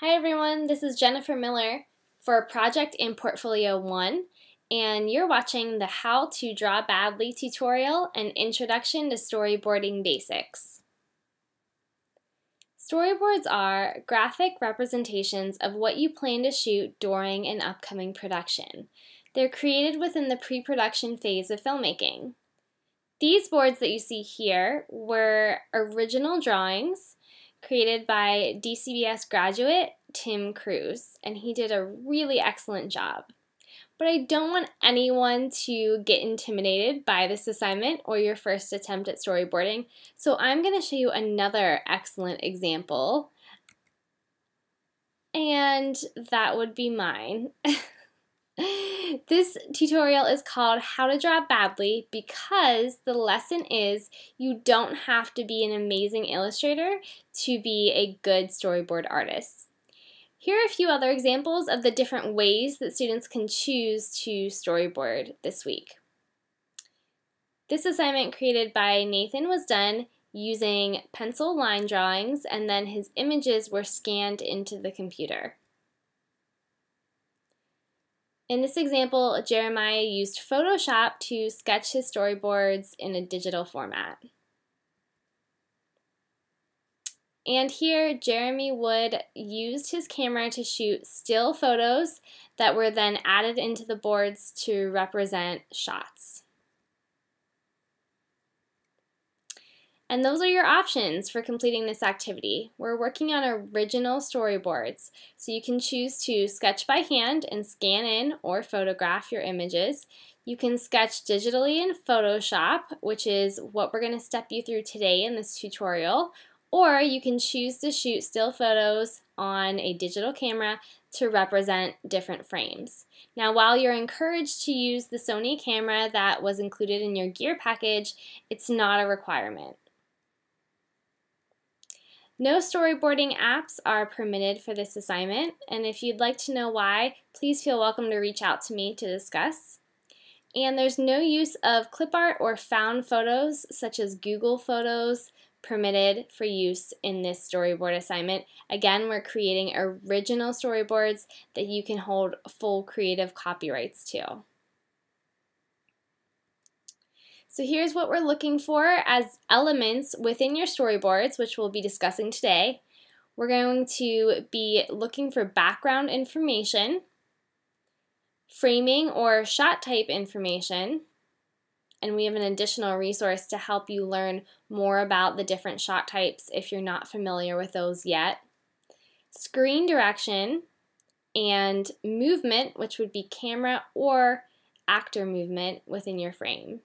Hi everyone, this is Jennifer Miller for Project and Portfolio 1, and you're watching the How to Draw Badly tutorial and Introduction to Storyboarding Basics. Storyboards are graphic representations of what you plan to shoot during an upcoming production. They're created within the pre-production phase of filmmaking. These boards that you see here were original drawings created by DCBS graduate Tim Cruz, and he did a really excellent job. But I don't want anyone to get intimidated by this assignment or your first attempt at storyboarding, so I'm going to show you another excellent example, and that would be mine. This tutorial is called How to Draw Badly because the lesson is you don't have to be an amazing illustrator to be a good storyboard artist. Here are a few other examples of the different ways that students can choose to storyboard this week. This assignment created by Nathan was done using pencil line drawings, and then his images were scanned into the computer. In this example, Jeremiah used Photoshop to sketch his storyboards in a digital format. And here, Jeremy Wood used his camera to shoot still photos that were then added into the boards to represent shots. And those are your options for completing this activity. We're working on original storyboards, so you can choose to sketch by hand and scan in or photograph your images. You can sketch digitally in Photoshop, which is what we're going to step you through today in this tutorial, or you can choose to shoot still photos on a digital camera to represent different frames. Now, while you're encouraged to use the Sony camera that was included in your gear package, it's not a requirement. No storyboarding apps are permitted for this assignment, and if you'd like to know why, please feel welcome to reach out to me to discuss. And there's no use of clip art or found photos, such as Google Photos, permitted for use in this storyboard assignment. Again, we're creating original storyboards that you can hold full creative copyrights to. So here's what we're looking for as elements within your storyboards, which we'll be discussing today. We're going to be looking for background information, framing or shot type information, and we have an additional resource to help you learn more about the different shot types if you're not familiar with those yet. Screen direction and movement, which would be camera or actor movement within your frame.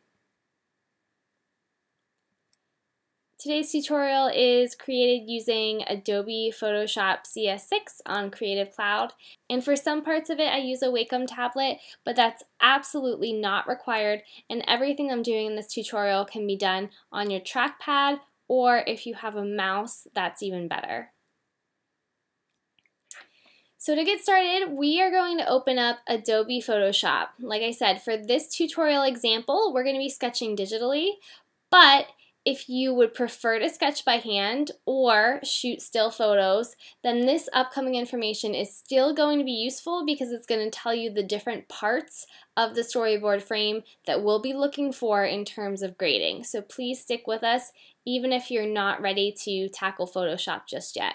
Today's tutorial is created using Adobe Photoshop CS6 on Creative Cloud, and for some parts of it I use a Wacom tablet, but that's absolutely not required, and everything I'm doing in this tutorial can be done on your trackpad, or if you have a mouse, that's even better. So to get started, we are going to open up Adobe Photoshop. Like I said, for this tutorial example, we're going to be sketching digitally, but if you would prefer to sketch by hand or shoot still photos, then this upcoming information is still going to be useful because it's going to tell you the different parts of the storyboard frame that we'll be looking for in terms of grading. So please stick with us even if you're not ready to tackle Photoshop just yet.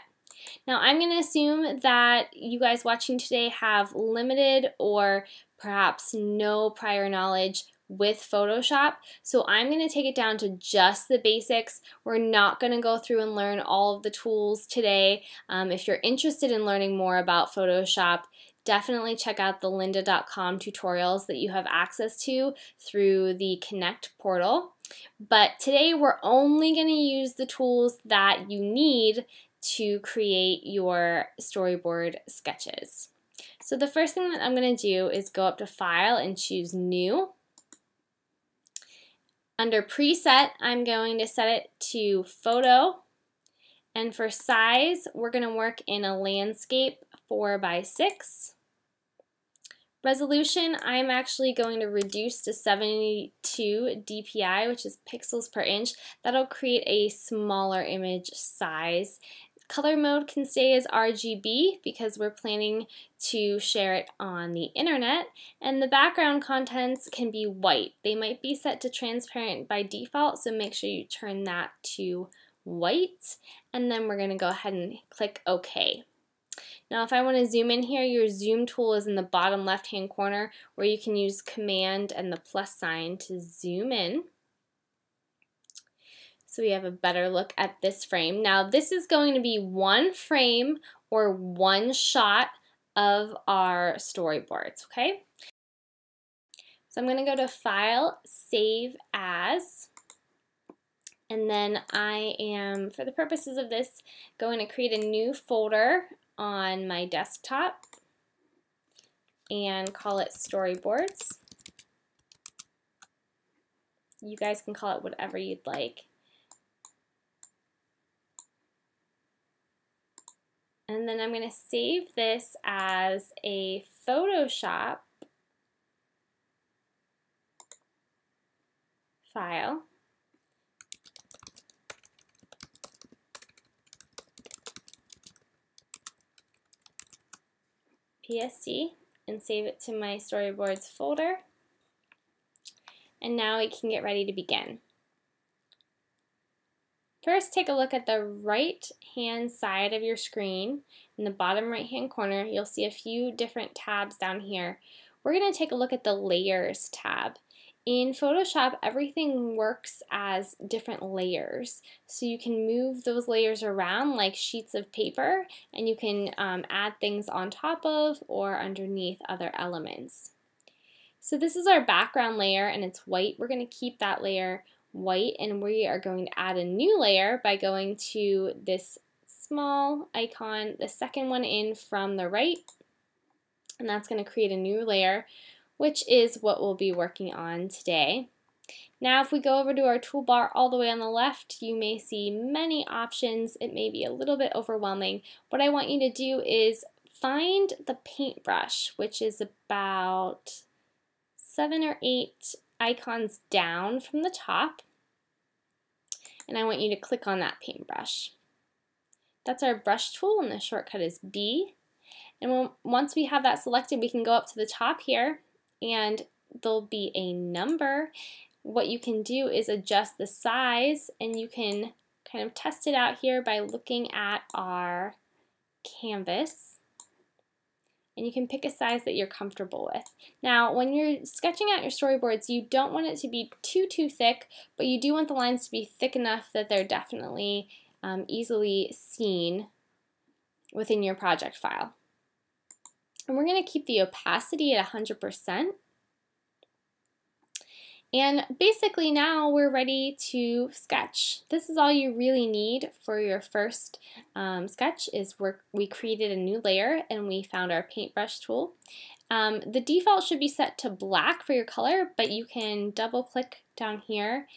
Now I'm going to assume that you guys watching today have limited or perhaps no prior knowledge with Photoshop, so I'm going to take it down to just the basics. We're not going to go through and learn all of the tools today. If you're interested in learning more about Photoshop, definitely check out the lynda.com tutorials that you have access to through the Connect portal. But today we're only going to use the tools that you need to create your storyboard sketches. So the first thing that I'm going to do is go up to File and choose New. Under Preset, I'm going to set it to Photo, and for size, we're going to work in a landscape 4:6. Resolution, I'm actually going to reduce to 72 dpi, which is pixels per inch. That'll create a smaller image size. Color mode can stay as RGB because we're planning to share it on the internet, and the background contents can be white. They might be set to transparent by default, so make sure you turn that to white, and then we're going to go ahead and click OK. Now if I want to zoom in here, your zoom tool is in the bottom left hand corner, where you can use Command and the plus sign to zoom in. So we have a better look at this frame. Now this is going to be one frame or one shot of our storyboards, okay? So I'm going to go to File, Save As, and then I am, for the purposes of this, going to create a new folder on my desktop and call it Storyboards. You guys can call it whatever you'd like. And then I'm going to save this as a Photoshop file. PSD, and save it to my Storyboards folder. And now we can get ready to begin. First, take a look at the right hand side of your screen. In the bottom right hand corner, you'll see a few different tabs down here. We're going to take a look at the Layers tab. In Photoshop, everything works as different layers. So you can move those layers around like sheets of paper, and you can add things on top of or underneath other elements. So this is our background layer, and it's white. We're going to keep that layer white, and we are going to add a new layer by going to this small icon, the second one in from the right, and that's going to create a new layer, which is what we'll be working on today. Now if we go over to our toolbar all the way on the left, you may see many options. It may be a little bit overwhelming. What I want you to do is find the paintbrush, which is about 7 or 8 icons down from the top, and I want you to click on that paintbrush. That's our brush tool, and the shortcut is B. And once we have that selected, we can go up to the top here, and there'll be a number. What you can do is adjust the size, and you can kind of test it out here by looking at our canvas. And you can pick a size that you're comfortable with. Now, when you're sketching out your storyboards, you don't want it to be too thick, but you do want the lines to be thick enough that they're definitely easily seen within your project file. And we're going to keep the opacity at 100%. And basically now we're ready to sketch. This is all you really need for your first sketch is we created a new layer and we found our paintbrush tool. The default should be set to black for your color, but you can double click down here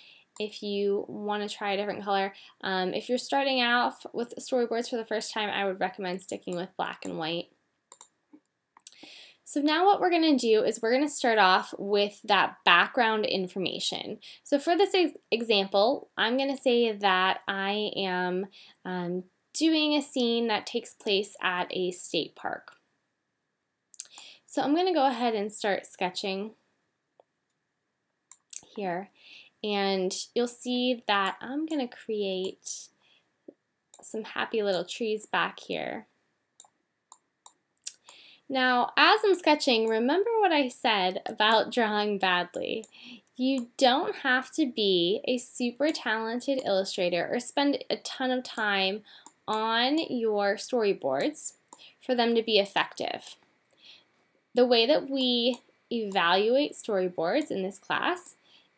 if you want to try a different color. If you're starting out with storyboards for the first time, I would recommend sticking with black and white. So now what we're going to do is we're going to start off with that background information. So for this example, I'm going to say that I am doing a scene that takes place at a state park. So I'm going to go ahead and start sketching here, and you'll see that I'm going to create some happy little trees back here. Now, as I'm sketching, remember what I said about drawing badly. You don't have to be a super talented illustrator or spend a ton of time on your storyboards for them to be effective. The way that we evaluate storyboards in this class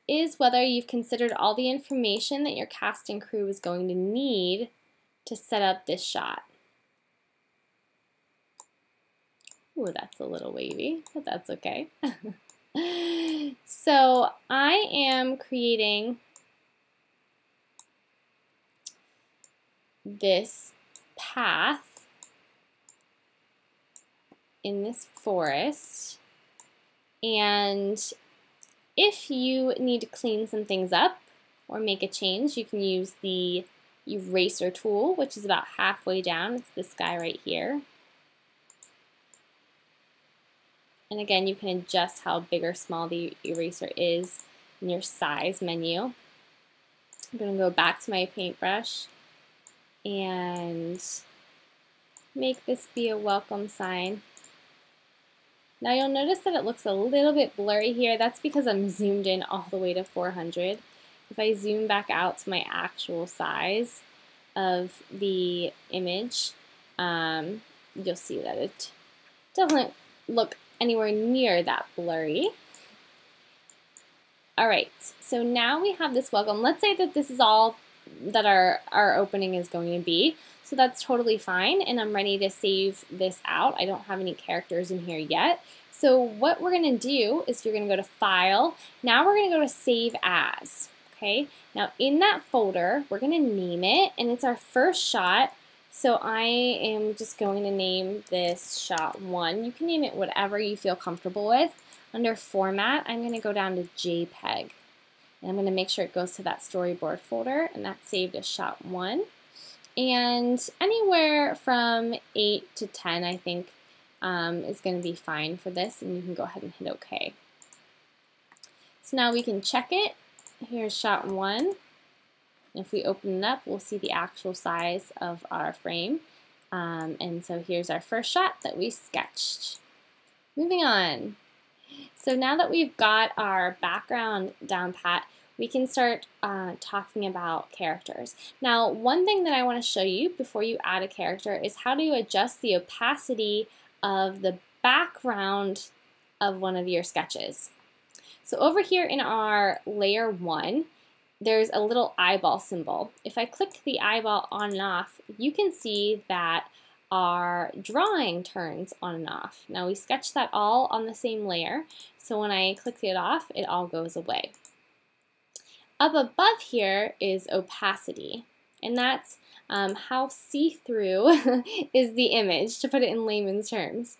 is whether you've considered all the information that your cast and crew is going to need to set up this shot. Ooh, that's a little wavy, but that's okay. So I am creating this path in this forest, and if you need to clean some things up or make a change, you can use the eraser tool, which is about halfway down. It's this guy right here. And again, you can adjust how big or small the eraser is in your size menu. I'm going to go back to my paintbrush and make this be a welcome sign. Now you'll notice that it looks a little bit blurry here. That's because I'm zoomed in all the way to 400. If I zoom back out to my actual size of the image, you'll see that it doesn't look anywhere near that blurry. Alright, so now we have this welcome. Let's say that this is all that our opening is going to be. So that's totally fine, and I'm ready to save this out. I don't have any characters in here yet. So what we're going to do is you're going to go to File. Now we're going to go to Save As. Okay. Now in that folder, we're going to name it, and it's our first shot. So I am just going to name this shot 1. You can name it whatever you feel comfortable with. Under Format, I'm going to go down to JPEG. And I'm going to make sure it goes to that storyboard folder, and that's saved as shot 1. And anywhere from 8 to 10, I think, is going to be fine for this, and you can go ahead and hit OK. So now we can check it. Here's shot 1. If we open it up, we'll see the actual size of our frame. And so here's our first shot that we sketched. Moving on. So now that we've got our background down pat, we can start talking about characters. Now, one thing that I want to show you before you add a character is how do you adjust the opacity of the background of one of your sketches. So over here in our layer 1, there's a little eyeball symbol. If I click the eyeball on and off, you can see that our drawing turns on and off. Now we sketched that all on the same layer, so when I click it off, it all goes away. Up above here is opacity, and that's how see-through is the image, to put it in layman's terms.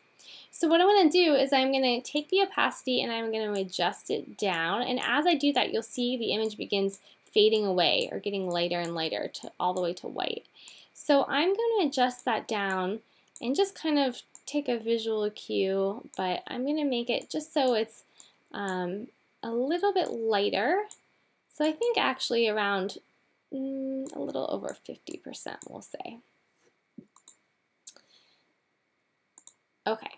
So what I want to do is I'm going to take the opacity and I'm going to adjust it down, and as I do that, you'll see the image begins fading away or getting lighter and lighter to all the way to white. So I'm going to adjust that down and just kind of take a visual cue, but I'm going to make it just so it's a little bit lighter. So I think actually around a little over 50%, we'll say. Okay,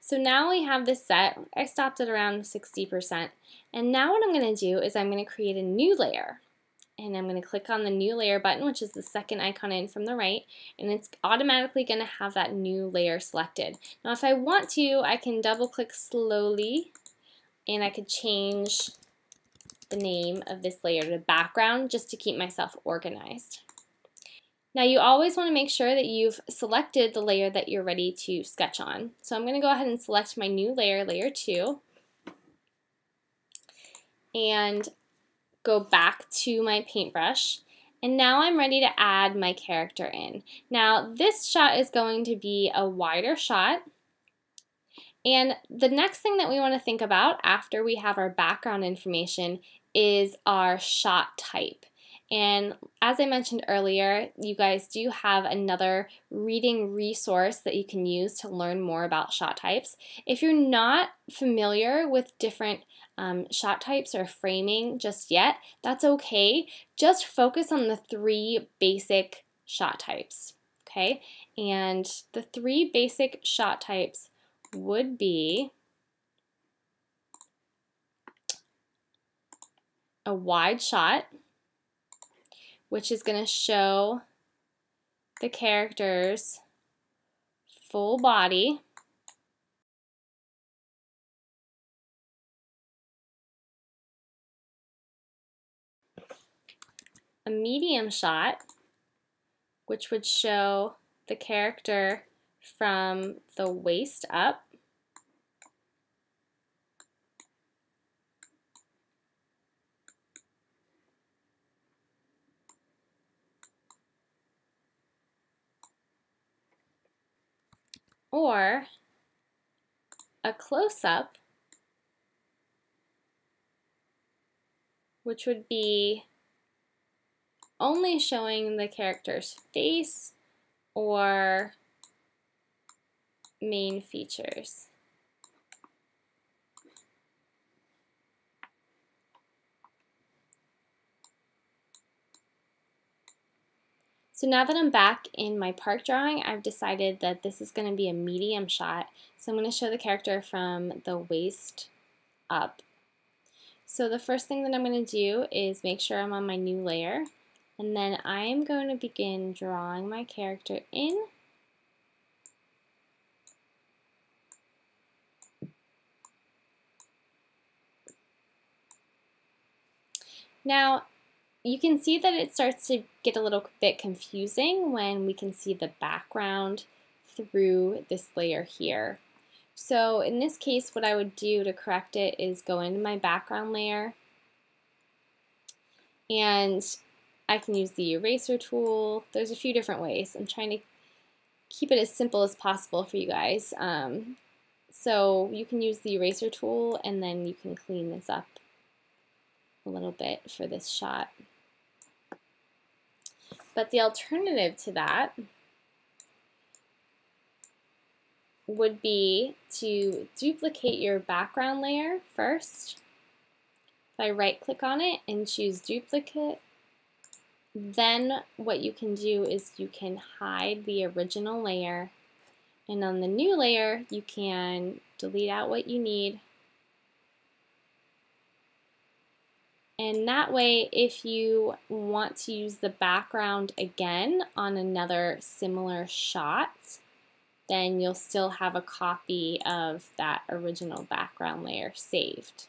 so now we have this set. I stopped at around 60%. And now what I'm going to do is I'm going to create a new layer. And I'm going to click on the new layer button, which is the second icon in from the right, and it's automatically going to have that new layer selected. Now if I want to, I can double click slowly, and I could change the name of this layer to background just to keep myself organized. Now you always want to make sure that you've selected the layer that you're ready to sketch on. So I'm going to go ahead and select my new layer, layer 2, and go back to my paintbrush, and now I'm ready to add my character in. Now this shot is going to be a wider shot, and the next thing that we want to think about after we have our background information is our shot type. And as I mentioned earlier, you guys do have another reading resource that you can use to learn more about shot types. If you're not familiar with different shot types or framing just yet, that's okay. Just focus on the 3 basic shot types, okay? And the 3 basic shot types would be a wide shot, which is going to show the character's full body. A medium shot, which would show the character from the waist up. Or a close-up, which would be only showing the character's face or main features. So now that I'm back in my park drawing, I've decided that this is going to be a medium shot. So I'm going to show the character from the waist up. So the first thing that I'm going to do is make sure I'm on my new layer, and then I'm going to begin drawing my character in. Now, you can see that it starts to get a little bit confusing when we can see the background through this layer here. So in this case, what I would do to correct it is go into my background layer, and I can use the eraser tool. There's a few different ways. I'm trying to keep it as simple as possible for you guys. So you can use the eraser tool, and then you can clean this up a little bit for this shot. But the alternative to that would be to duplicate your background layer first. If I right click on it and choose duplicate, then what you can do is you can hide the original layer, and on the new layer you can delete out what you need. And that way, if you want to use the background again on another similar shot, then you'll still have a copy of that original background layer saved.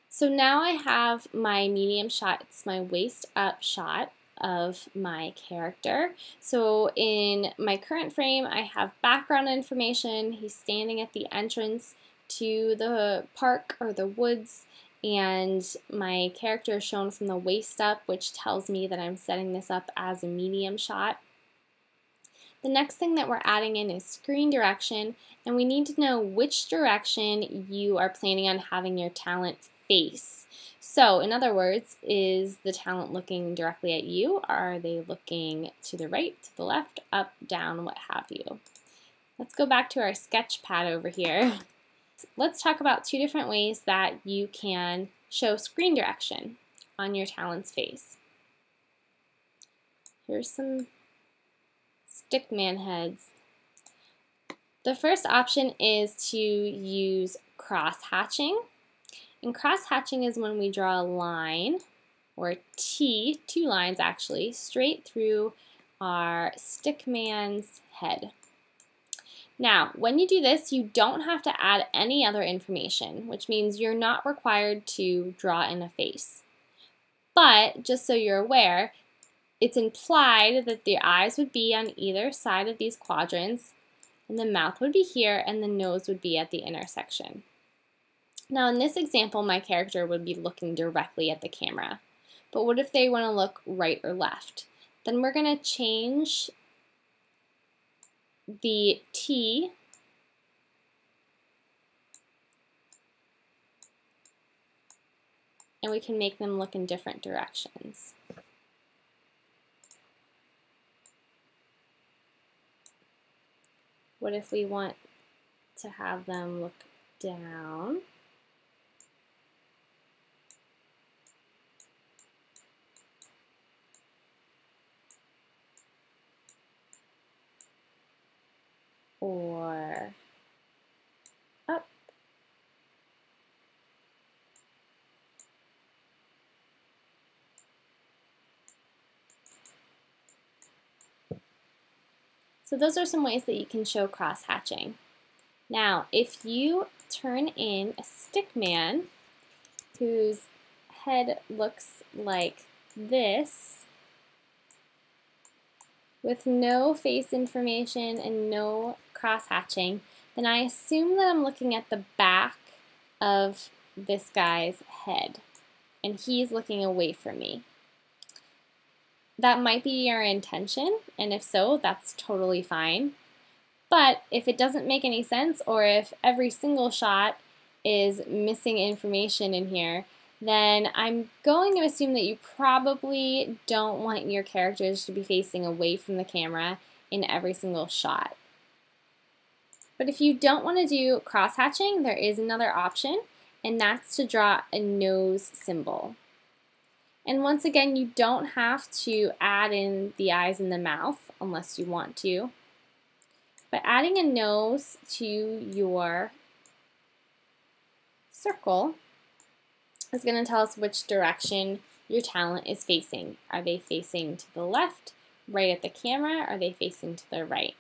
So now I have my medium shot. It's my waist up shot of my character. So in my current frame, I have background information. He's standing at the entrance to the park or the woods, and my character is shown from the waist up, which tells me that I'm setting this up as a medium shot. The next thing that we're adding in is screen direction, and we need to know which direction you are planning on having your talent face. So in other words, is the talent looking directly at you? Are they looking to the right, to the left, up, down, what have you? Let's go back to our sketch pad over here. Let's talk about two different ways that you can show screen direction on your talent's face. Here's some stickman heads. The first option is to use cross-hatching. And cross-hatching is when we draw a line, or a T, two lines actually, straight through our stickman's head. Now, when you do this, you don't have to add any other information, which means you're not required to draw in a face. But, just so you're aware, it's implied that the eyes would be on either side of these quadrants, and the mouth would be here, and the nose would be at the intersection. Now, in this example, my character would be looking directly at the camera. But what if they want to look right or left? Then we're going to change the T and we can make them look in different directions. What if we want to have them look down? Or up. So those are some ways that you can show cross-hatching. Now, if you turn in a stickman whose head looks like this, with no face information and no cross-hatching, then I assume that I'm looking at the back of this guy's head, and he's looking away from me. That might be your intention, and if so, that's totally fine. But if it doesn't make any sense, or if every single shot is missing information in here, then I'm going to assume that you probably don't want your characters to be facing away from the camera in every single shot. But if you don't want to do cross-hatching, there is another option, and that's to draw a nose symbol. And once again, you don't have to add in the eyes and the mouth unless you want to. But adding a nose to your circle is going to tell us which direction your talent is facing. Are they facing to the left, right at the camera? Are they facing to the right?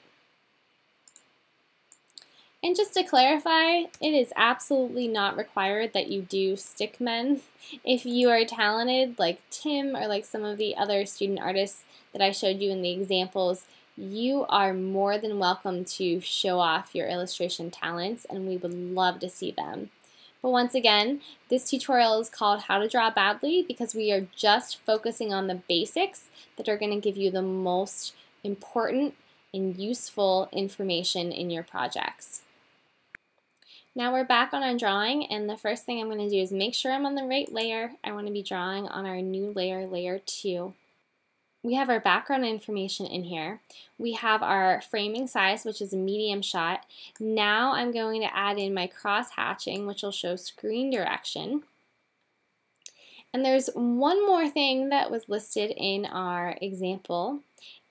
And just to clarify, it is absolutely not required that you do stick men. If you are talented like Tim or like some of the other student artists that I showed you in the examples, you are more than welcome to show off your illustration talents, and we would love to see them. But once again, this tutorial is called How to Draw Badly because we are just focusing on the basics that are going to give you the most important and useful information in your projects. Now we're back on our drawing, and the first thing I'm going to do is make sure I'm on the right layer. I want to be drawing on our new layer, layer 2. We have our background information in here. We have our framing size, which is a medium shot. Now I'm going to add in my cross-hatching, which will show screen direction. And there's one more thing that was listed in our example,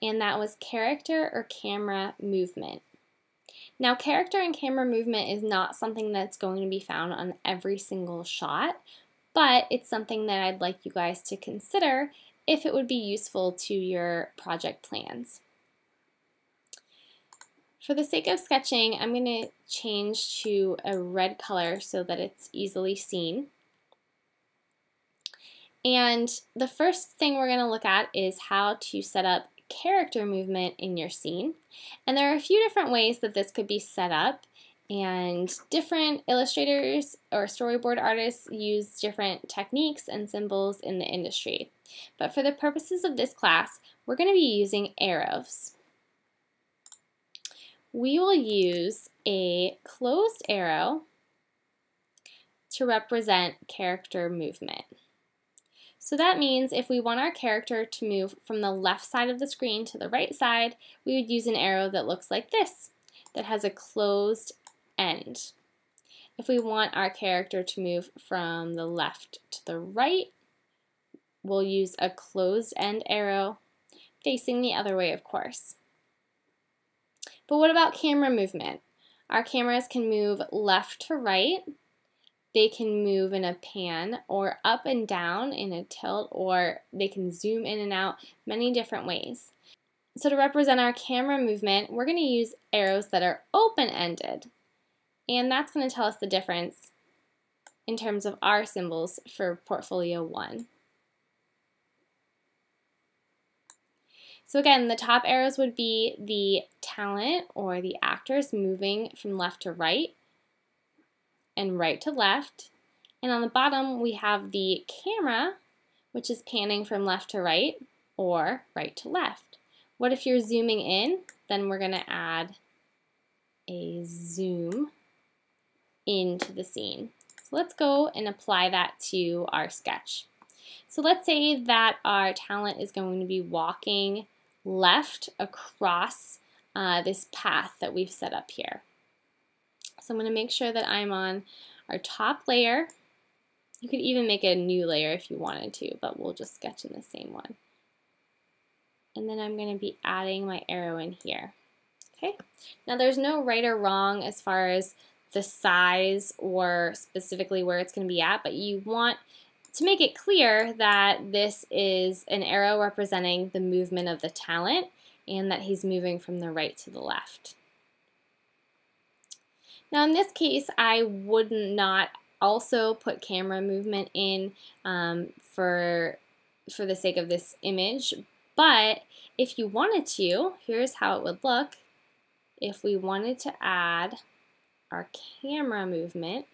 and that was character or camera movement. Now, character and camera movement is not something that's going to be found on every single shot, but it's something that I'd like you guys to consider if it would be useful to your project plans. For the sake of sketching, I'm going to change to a red color so that it's easily seen. And the first thing we're going to look at is how to set up character movement in your scene. And there are a few different ways that this could be set up, and different illustrators or storyboard artists use different techniques and symbols in the industry. But for the purposes of this class, we're going to be using arrows. We will use a closed arrow to represent character movement. So that means if we want our character to move from the left side of the screen to the right side, we would use an arrow that looks like this, that has a closed end. If we want our character to move from the left to the right, we'll use a closed end arrow facing the other way, of course. But what about camera movement? Our cameras can move left to right. They can move in a pan or up and down in a tilt, or they can zoom in and out many different ways. So to represent our camera movement, we're going to use arrows that are open-ended. And that's going to tell us the difference in terms of our symbols for Portfolio 1. So again, the top arrows would be the talent or the actors moving from left to right and right to left. And on the bottom, we have the camera, which is panning from left to right or right to left. What if you're zooming in? Then we're going to add a zoom into the scene. So let's go and apply that to our sketch. So let's say that our talent is going to be walking left across this path that we've set up here. So I'm going to make sure that I'm on our top layer. You could even make a new layer if you wanted to, but we'll just sketch in the same one. And then I'm going to be adding my arrow in here. Okay. Now there's no right or wrong as far as the size or specifically where it's going to be at, but you want to make it clear that this is an arrow representing the movement of the talent and that he's moving from the right to the left. Now in this case, I would not also put camera movement in for the sake of this image, but if you wanted to, here's how it would look. If we wanted to add our camera movement,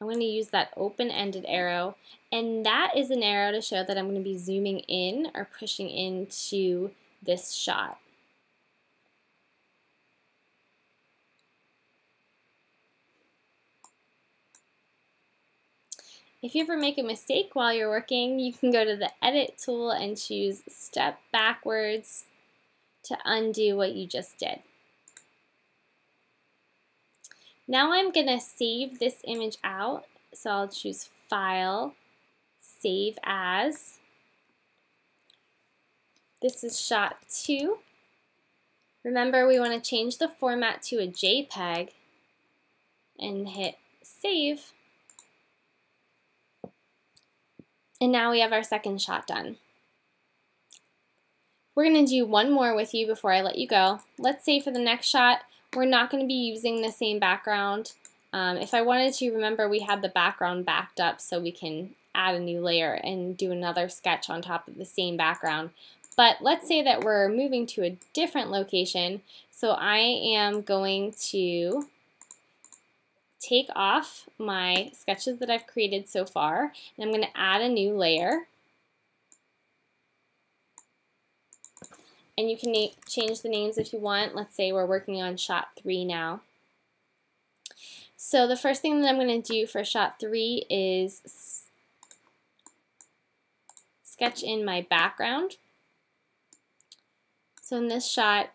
I'm going to use that open-ended arrow, and that is an arrow to show that I'm going to be zooming in or pushing into this shot. If you ever make a mistake while you're working, you can go to the Edit tool and choose Step Backwards to undo what you just did. Now I'm going to save this image out, so I'll choose File, Save As. This is shot 2. Remember, we want to change the format to a JPEG and hit Save. And now we have our second shot done. We're going to do one more with you before I let you go. Let's say for the next shot, we're not going to be using the same background. If I wanted to, remember we had the background backed up so we can add a new layer and do another sketch on top of the same background. But let's say that we're moving to a different location, so I am going to take off my sketches that I've created so far, and I'm going to add a new layer. And you can change the names if you want. Let's say we're working on shot 3 now. So the first thing that I'm going to do for shot 3 is sketch in my background. So in this shot,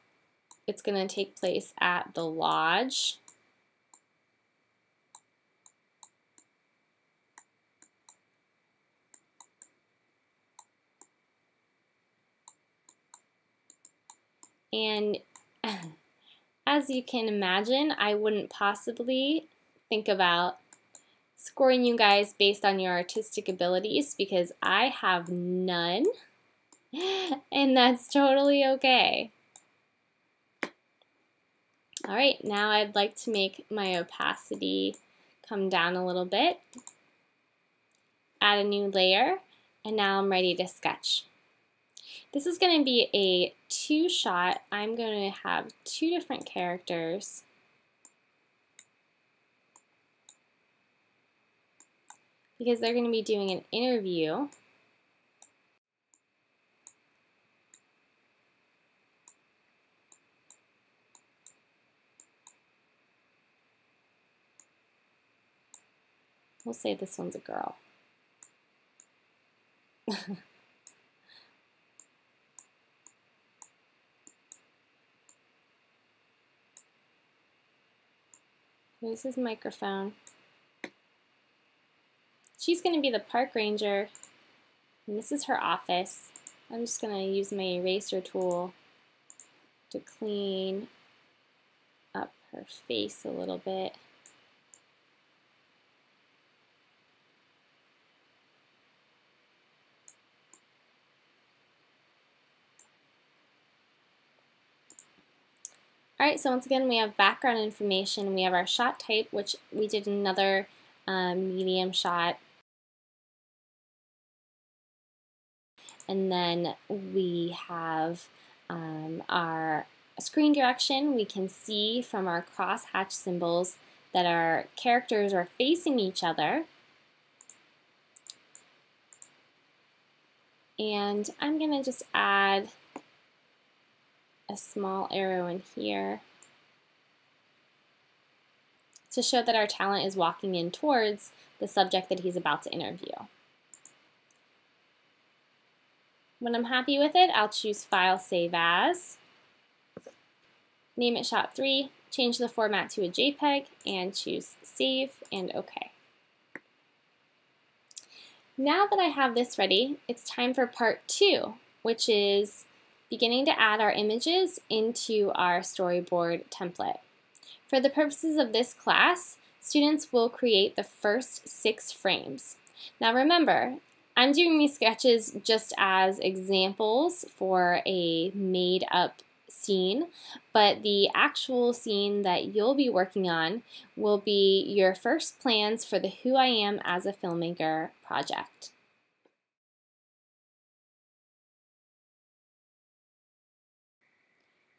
it's going to take place at the lodge. And as you can imagine, I wouldn't possibly think about scoring you guys based on your artistic abilities because I have none, and that's totally okay. All right, now I'd like to make my opacity come down a little bit, add a new layer, and now I'm ready to sketch. This is going to be a 2-shot. I'm going to have 2 different characters. Because they're going to be doing an interview. We'll say this one's a girl. Here's his microphone. She's going to be the park ranger, and this is her office. I'm just going to use my eraser tool to clean up her face a little bit. Alright, so once again we have background information, we have our shot type, which we did another medium shot, and then we have our screen direction. We can see from our crosshatch symbols that our characters are facing each other. And I'm going to just add a small arrow in here to show that our talent is walking in towards the subject that he's about to interview. When I'm happy with it, I'll choose File, Save As, name it Shot 3, change the format to a JPEG, and choose Save and OK. Now that I have this ready, it's time for part 2, which is beginning to add our images into our storyboard template. For the purposes of this class, students will create the first 6 frames. Now remember, I'm doing these sketches just as examples for a made-up scene, but the actual scene that you'll be working on will be your first plans for the Who I Am as a Filmmaker project.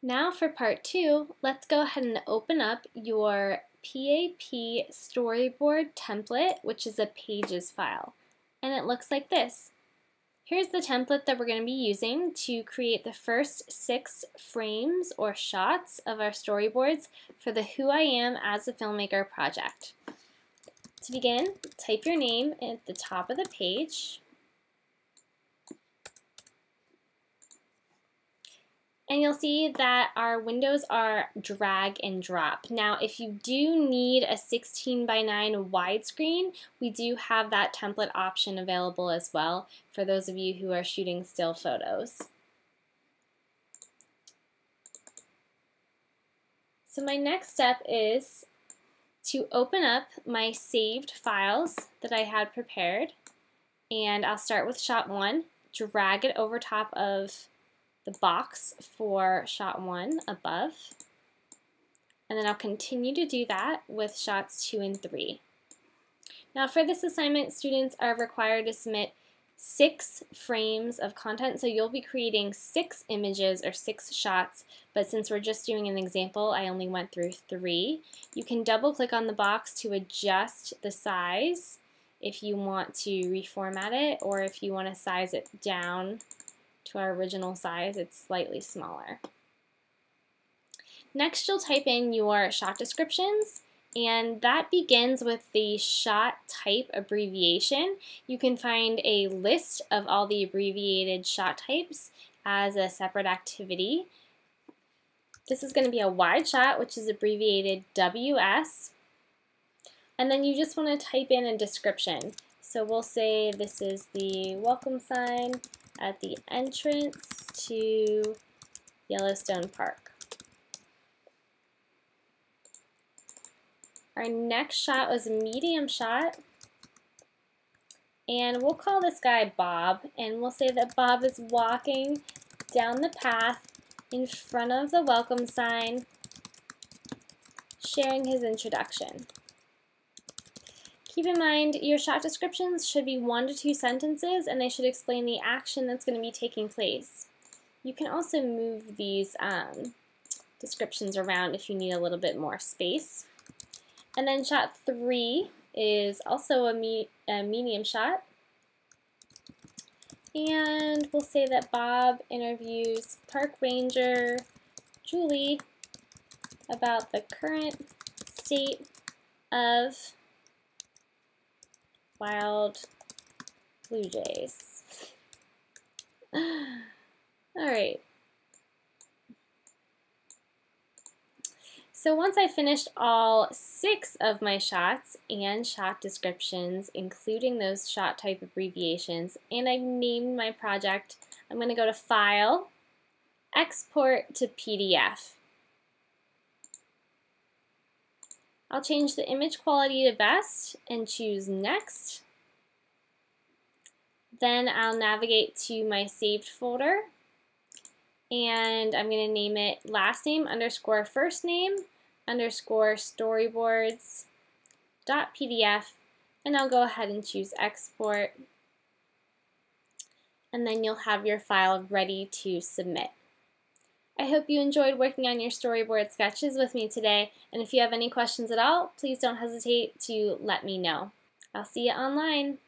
Now for part 2, let's go ahead and open up your PAP Storyboard template, which is a Pages file. And it looks like this. Here's the template that we're going to be using to create the first 6 frames or shots of our storyboards for the Who I Am as a Filmmaker project. To begin, type your name at the top of the page. And you'll see that our windows are drag and drop. Now, if you do need a 16:9 widescreen, we do have that template option available as well for those of you who are shooting still photos. So my next step is to open up my saved files that I had prepared, and I'll start with shot 1, drag it over top of the box for shot 1 above, and then I'll continue to do that with shots 2 and 3. Now for this assignment, students are required to submit 6 frames of content, so you'll be creating 6 images or 6 shots, but since we're just doing an example, I only went through 3. You can double click on the box to adjust the size if you want to reformat it, or if you want to size it down to our original size, it's slightly smaller. Next, you'll type in your shot descriptions, and that begins with the shot type abbreviation. You can find a list of all the abbreviated shot types as a separate activity. This is going to be a wide shot, which is abbreviated WS, and then you just want to type in a description. So we'll say this is the welcome sign at the entrance to Yellowstone Park. Our next shot was a medium shot, and we'll call this guy Bob, and we'll say that Bob is walking down the path in front of the welcome sign, sharing his introduction. Keep in mind, your shot descriptions should be 1 to 2 sentences, and they should explain the action that's going to be taking place. You can also move these descriptions around if you need a little bit more space. And then shot 3 is also a medium shot. And we'll say that Bob interviews Park Ranger Julie about the current state of wild blue jays. Alright. So once I finished all 6 of my shots and shot descriptions, including those shot type abbreviations, and I've named my project, I'm going to go to File, Export to PDF. I'll change the image quality to best and choose Next. Then I'll navigate to my saved folder, and I'm going to name it last name underscore first name underscore storyboards.pdf, and I'll go ahead and choose Export, and then you'll have your file ready to submit. I hope you enjoyed working on your storyboard sketches with me today, and if you have any questions at all, please don't hesitate to let me know. I'll see you online.